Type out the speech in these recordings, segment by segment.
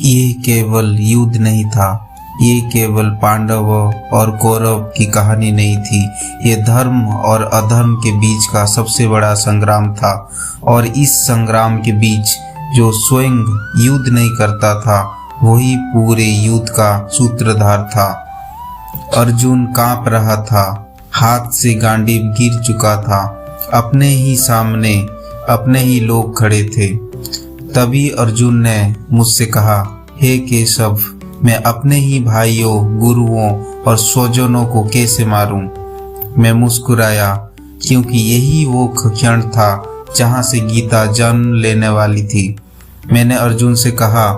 ये केवल युद्ध नहीं था, ये केवल पांडव और कौरव की कहानी नहीं थी। ये धर्म और अधर्म के बीच का सबसे बड़ा संग्राम था। और इस संग्राम के बीच जो स्वयं युद्ध नहीं करता था, वही पूरे युद्ध का सूत्रधार था। अर्जुन कांप रहा था, हाथ से गांडीव गिर चुका था। अपने ही सामने अपने ही लोग खड़े थे। तभी अर्जुन ने मुझसे कहा, हे केशव, मैं अपने ही भाइयों, गुरुओं और स्वजनों को कैसे मारूं? मैं मुस्कुराया, क्योंकि यही वो क्षण था जहां से गीता जन्म लेने वाली थी। मैंने अर्जुन से कहा,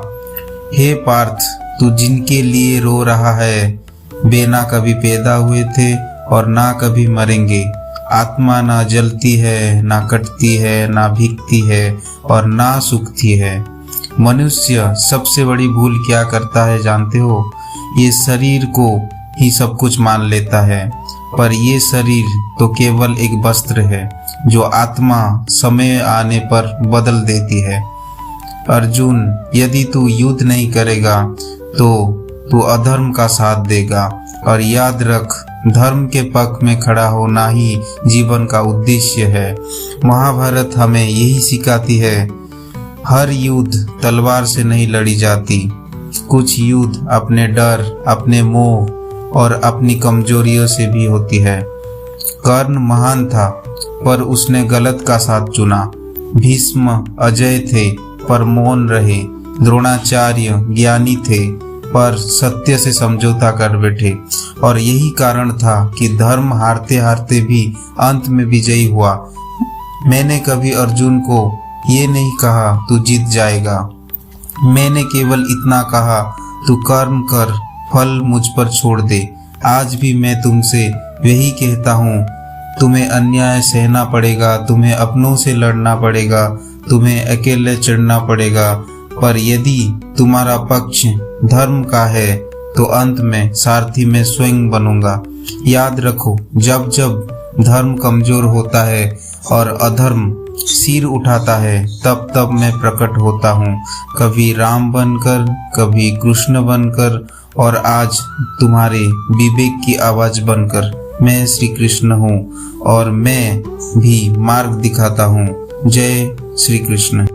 हे पार्थ, तू जिनके लिए रो रहा है, वे ना कभी पैदा हुए थे और ना कभी मरेंगे। आत्मा ना जलती है, ना कटती है, ना भीगती है और ना सूखती है। मनुष्य सबसे बड़ी भूल क्या करता है जानते हो? ये शरीर को ही सब कुछ मान लेता है, पर ये शरीर तो केवल एक वस्त्र है जो आत्मा समय आने पर बदल देती है। अर्जुन, यदि तू युद्ध नहीं करेगा तो तू अधर्म का साथ देगा। और याद रख, धर्म के पक्ष में खड़ा होना ही जीवन का उद्देश्य है। महाभारत हमें यही सिखाती है। हर युद्ध तलवार से नहीं लड़ी जाती। कुछ युद्ध अपने डर, अपने मोह और अपनी कमजोरियों से भी होती है। कर्ण महान था, पर उसने गलत का साथ चुना। भीष्म अजय थे, पर मौन रहे। द्रोणाचार्य ज्ञानी थे, पर सत्य से समझौता कर बैठे। और यही कारण था कि धर्म हारते हारते भी अंत में विजयी हुआ। मैंने कभी अर्जुन को ये नहीं कहा तू जीत जाएगा। मैंने केवल इतना कहा, तू कर्म कर, फल मुझ पर छोड़ दे। आज भी मैं तुमसे वही कहता हूँ। तुम्हें अन्याय सहना पड़ेगा, तुम्हें अपनों से लड़ना पड़ेगा, तुम्हें अकेले चढ़ना पड़ेगा, पर यदि तुम्हारा पक्ष धर्म का है तो अंत में सारथी मैं स्वयं बनूंगा। याद रखो, जब जब धर्म कमजोर होता है और अधर्म सिर उठाता है, तब तब मैं प्रकट होता हूँ। कभी राम बनकर, कभी कृष्ण बनकर, और आज तुम्हारे विवेक की आवाज बनकर। मैं श्री कृष्ण हूँ और मैं भी मार्ग दिखाता हूँ। जय श्री कृष्ण।